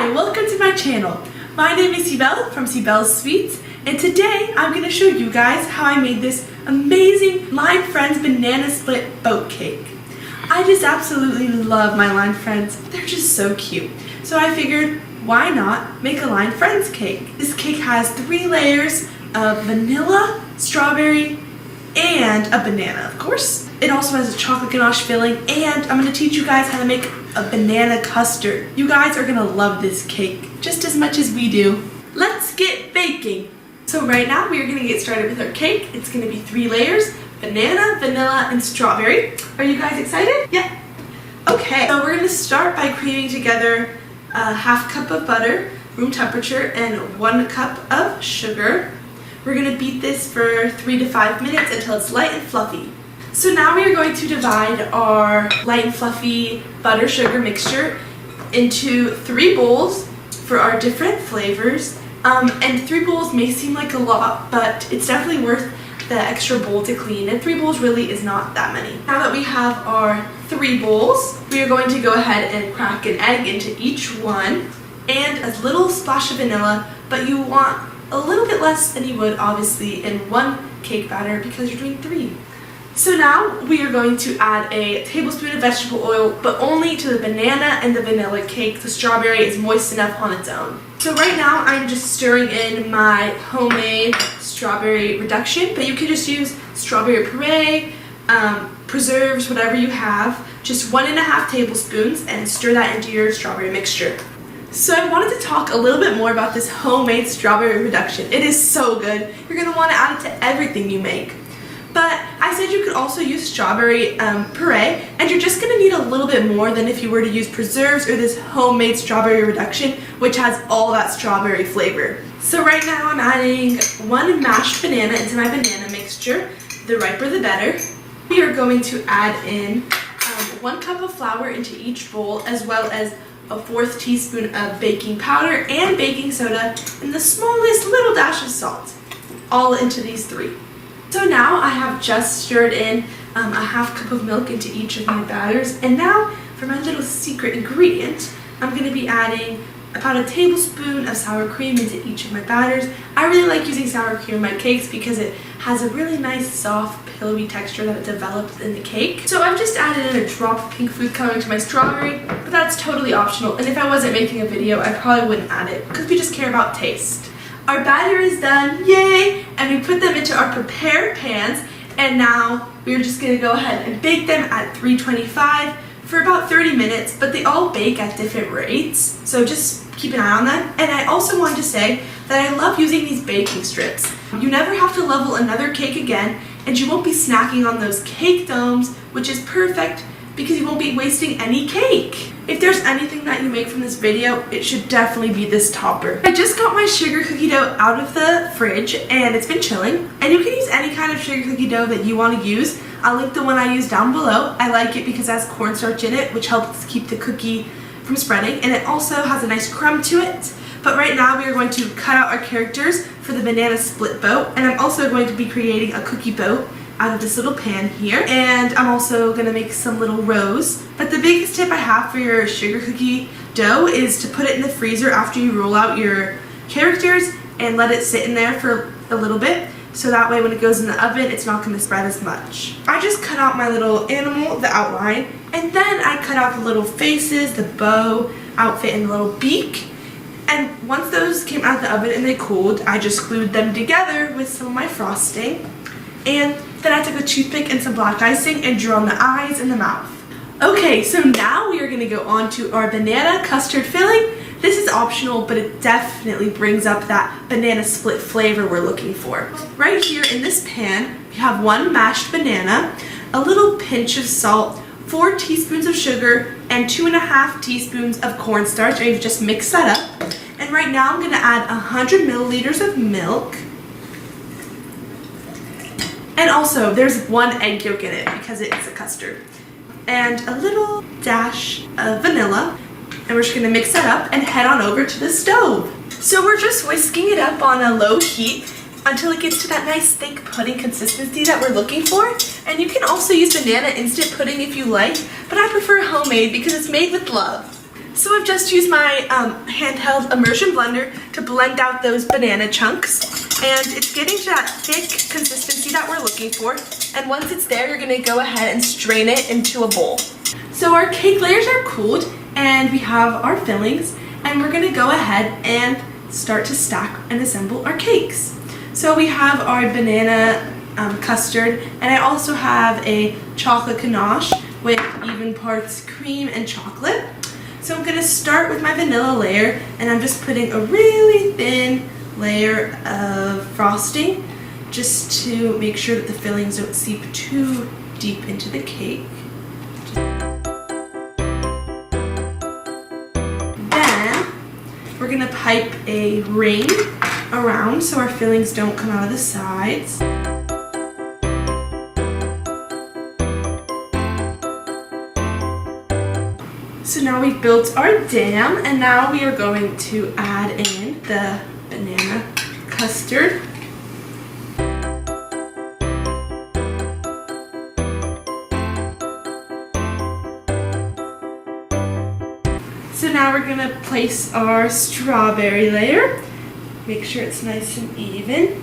Hi, welcome to my channel. My name is Sibel from Sibel's Sweets, and today I'm going to show you guys how I made this amazing Line Friends banana split boat cake. I just absolutely love my Line Friends. They're just so cute. So I figured, why not make a Line Friends cake? This cake has 3 layers of vanilla, strawberry, and a banana, of course. It also has a chocolate ganache filling, and I'm going to teach you guys how to make a banana custard. You guys are going to love this cake just as much as we do. Let's get baking. So right now we are going to get started with our cake. It's going to be 3 layers, banana, vanilla, and strawberry. Are you guys excited? Yeah. Okay, so we're going to start by creaming together a ½ cup of butter, room temperature, and 1 cup of sugar. We're going to beat this for 3 to 5 minutes until it's light and fluffy. So now we are going to divide our light and fluffy butter sugar mixture into 3 bowls for our different flavors. And 3 bowls may seem like a lot, but it's definitely worth the extra bowl to clean, and 3 bowls really is not that many. Now that we have our 3 bowls, we are going to go ahead and crack an egg into each one and a little splash of vanilla, but you want a little bit less than you would obviously in 1 cake batter because you're doing 3. So now we are going to add a tablespoon of vegetable oil, but only to the banana and the vanilla cake. The strawberry is moist enough on its own. So right now I'm just stirring in my homemade strawberry reduction, but you can just use strawberry puree, preserves, whatever you have. Just 1½ tablespoons, and stir that into your strawberry mixture. So I wanted to talk a little bit more about this homemade strawberry reduction. It is so good. You're going to want to add it to everything you make. But I said you could also use strawberry puree, and you're just going to need a little bit more than if you were to use preserves or this homemade strawberry reduction, which has all that strawberry flavor. So right now I'm adding 1 mashed banana into my banana mixture. The riper the better. We are going to add in 1 cup of flour into each bowl, as well as a 1/4 teaspoon of baking powder and baking soda, and the smallest little dash of salt, all into these 3. So now I have just stirred in a ½ cup of milk into each of my batters, and now for my little secret ingredient, I'm going to be adding about a tablespoon of sour cream into each of my batters. I really like using sour cream in my cakes because it has a really nice soft pillowy texture that it develops in the cake. So I've just added in a drop of pink food coloring to my strawberry, but that's totally optional, and if I wasn't making a video I probably wouldn't add it because we just care about taste. Our batter is done, yay! And we put them into our prepared pans, and now we're just going to go ahead and bake them at 325 for about 30 minutes, but they all bake at different rates, so just keep an eye on them. And I also wanted to say that I love using these baking strips. You never have to level another cake again, and you won't be snacking on those cake domes, which is perfect because you won't be wasting any cake. If there's anything that you make from this video, it should definitely be this topper. I just got my sugar cookie dough out of the fridge, and it's been chilling. And you can use any kind of sugar cookie dough that you want to use. I'll link the one I use down below. I like it because it has cornstarch in it, which helps keep the cookie from spreading, and it also has a nice crumb to it. But right now we are going to cut out our characters for the banana split boat, and I'm also going to be creating a cookie boat out of this little pan here, and I'm also going to make some little rows. But the biggest tip I have for your sugar cookie dough is to put it in the freezer after you roll out your characters and let it sit in there for a little bit, so that way when it goes in the oven it's not going to spread as much. I just cut out my little animal, the outline, and then I cut out the little faces, the bow outfit, and the little beak. And once those came out of the oven and they cooled, I just glued them together with some of my frosting. And then I took a toothpick and some black icing and drew on the eyes and the mouth. Okay, so now we are going to go on to our banana custard filling. This is optional, but it definitely brings up that banana split flavor we're looking for. Right here in this pan, we have 1 mashed banana, a little pinch of salt, 4 teaspoons of sugar, and 2½ teaspoons of cornstarch. I've just mixed that up. And right now I'm going to add 100 milliliters of milk. And also, there's 1 egg yolk in it because it's a custard. And a little dash of vanilla. And we're just going to mix that up and head on over to the stove. So we're just whisking it up on a low heat until it gets to that nice thick pudding consistency that we're looking for. And you can also use banana instant pudding if you like, but I prefer homemade because it's made with love. So I've just used my handheld immersion blender to blend out those banana chunks, and it's getting to that thick consistency that we're looking for. And once it's there, you're gonna go ahead and strain it into a bowl. So our cake layers are cooled and we have our fillings, and we're gonna go ahead and start to stack and assemble our cakes. So we have our banana custard, and I also have a chocolate ganache with even parts cream and chocolate. So I'm gonna start with my vanilla layer, and I'm just putting a really thin layer of frosting just to make sure that the fillings don't seep too deep into the cake. Then we're gonna pipe a ring around so our fillings don't come out of the sides. So now we've built our dam, and now we are going to add in the banana custard. So now we're going to place our strawberry layer. Make sure it's nice and even.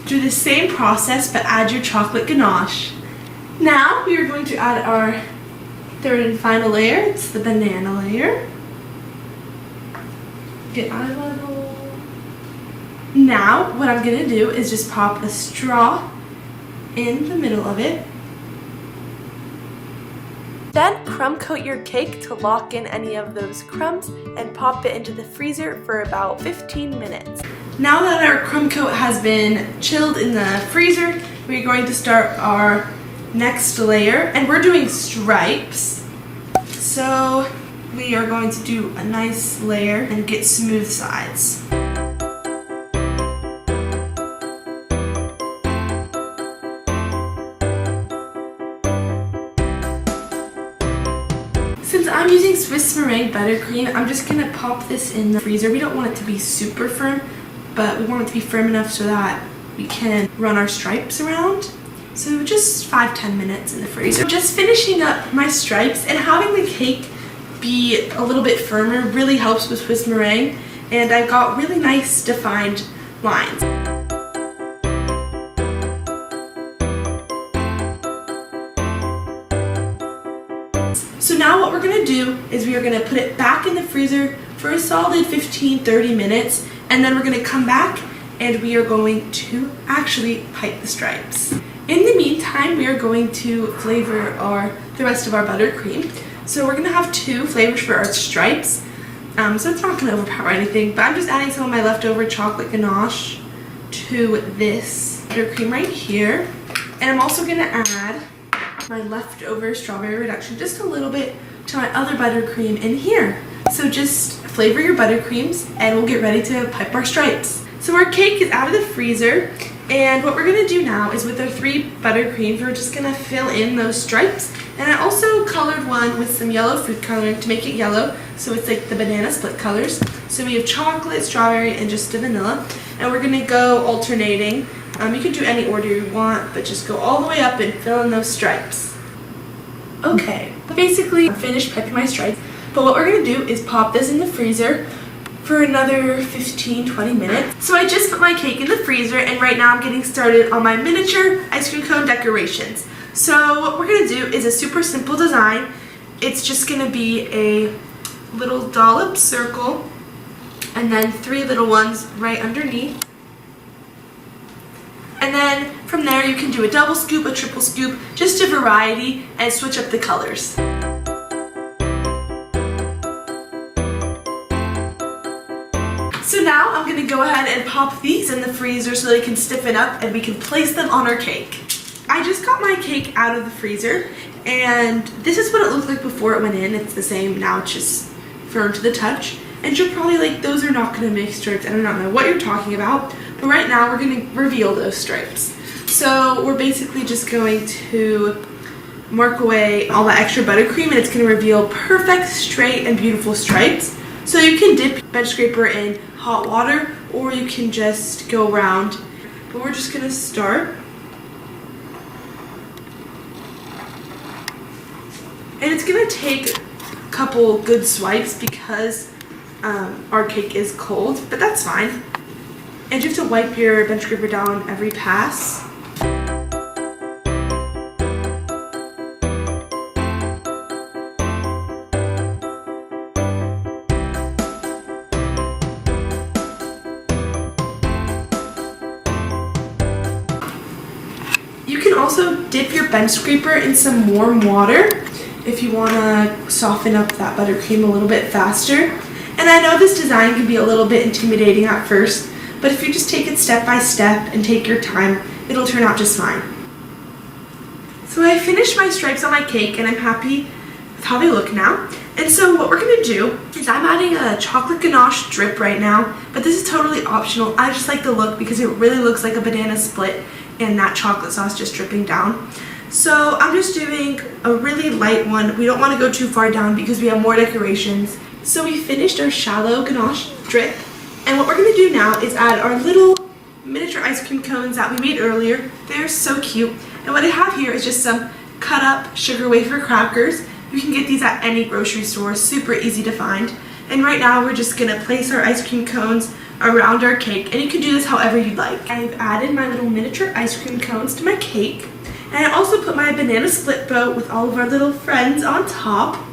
Do the same process, but add your chocolate ganache. Now we are going to add our third and final layer. It's the banana layer. Get out of the bowl. Now what I'm going to do is just pop a straw in the middle of it. Then crumb coat your cake to lock in any of those crumbs and pop it into the freezer for about 15 minutes. Now that our crumb coat has been chilled in the freezer, we're going to start our next layer, and we're doing stripes. So we are going to do a nice layer and get smooth sides. Since I'm using Swiss meringue buttercream, I'm just gonna pop this in the freezer. We don't want it to be super firm, but we want it to be firm enough so that we can run our stripes around. So just 5-10 minutes in the freezer. Just finishing up my stripes, and having the cake be a little bit firmer really helps with Swiss meringue, and I've got really nice defined lines. So now what we're going to do is we are going to put it back in the freezer for a solid 15-30 minutes, and then we're going to come back and we are going to actually pipe the stripes. In the meantime, we are going to flavor the rest of our buttercream. So we're going to have 2 flavors for our stripes. So it's not going to overpower anything, but I'm just adding some of my leftover chocolate ganache to this buttercream right here. And I'm also going to add my leftover strawberry reduction just a little bit to my other buttercream in here. So just flavor your buttercreams, and we'll get ready to pipe our stripes. So our cake is out of the freezer, and what we're going to do now is with our 3 buttercreams, we're just going to fill in those stripes. And I also colored one with some yellow food coloring to make it yellow, so it's like the banana split colors. So we have chocolate, strawberry, and just a vanilla, and we're going to go alternating. You can do any order you want, but just go all the way up and fill in those stripes. Okay, basically I'm finished piping my stripes, but what we're going to do is pop this in the freezer for another 15-20 minutes. So I just put my cake in the freezer, and right now I'm getting started on my miniature ice cream cone decorations. So what we're going to do is a super simple design. It's just going to be a little dollop circle and then 3 little ones right underneath. And then from there you can do a double scoop, a triple scoop, just a variety, and switch up the colors. So now I'm going to go ahead and pop these in the freezer so they can stiffen up and we can place them on our cake. I just got my cake out of the freezer, and this is what it looked like before it went in. It's the same now, it's just firm to the touch. And you're probably like, those are not going to make stripes. I do not know what you're talking about. But right now we're going to reveal those stripes. So we're basically just going to mark away all that extra buttercream, and it's going to reveal perfect, straight, and beautiful stripes. So you can dip bench scraper in hot water, or you can just go around. But we're just going to start. And it's going to take a couple good swipes because our cake is cold, but that's fine. And you have to wipe your bench scraper down every pass. You can also dip your bench scraper in some warm water if you want to soften up that buttercream a little bit faster. And I know this design can be a little bit intimidating at first, but if you just take it step by step and take your time, it'll turn out just fine. So I finished my stripes on my cake and I'm happy with how they look now. And so what we're going to do is I'm adding a chocolate ganache drip right now, but this is totally optional. I just like the look because it really looks like a banana split and that chocolate sauce just dripping down. So I'm just doing a really light one. We don't want to go too far down because we have more decorations. So we finished our shallow ganache drip, and what we're going to do now is add our little miniature ice cream cones that we made earlier. They're so cute. And what I have here is just some cut up sugar wafer crackers. You can get these at any grocery store, super easy to find. And right now we're just going to place our ice cream cones around our cake, and you can do this however you'd like. I've added my little miniature ice cream cones to my cake, and I also put my banana split bow with all of our little friends on top.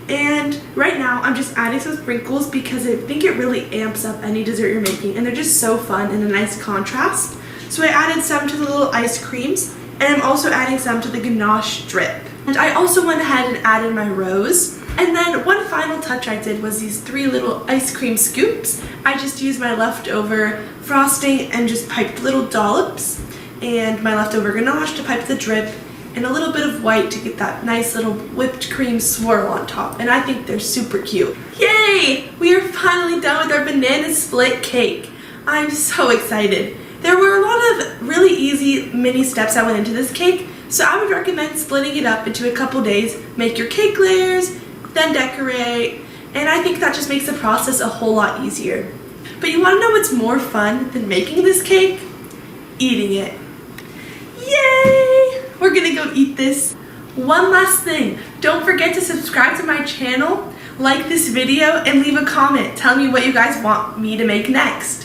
And right now I'm just adding some sprinkles because I think it really amps up any dessert you're making, and they're just so fun and a nice contrast. So I added some to the little ice creams, and I'm also adding some to the ganache drip. And I also went ahead and added my rose. And then one final touch I did was these 3 little ice cream scoops. I just used my leftover frosting and just piped little dollops, and my leftover ganache to pipe the drip, and a little bit of white to get that nice little whipped cream swirl on top. And I think they're super cute. Yay! We are finally done with our banana split cake. I'm so excited. There were a lot of really easy mini steps that went into this cake, so I would recommend splitting it up into a couple days. Make your cake layers, then decorate, and I think that just makes the process a whole lot easier. But you want to know what's more fun than making this cake? Eating it. Yay! We're gonna go eat this. One last thing, don't forget to subscribe to my channel, like this video, and leave a comment. Tell me what you guys want me to make next.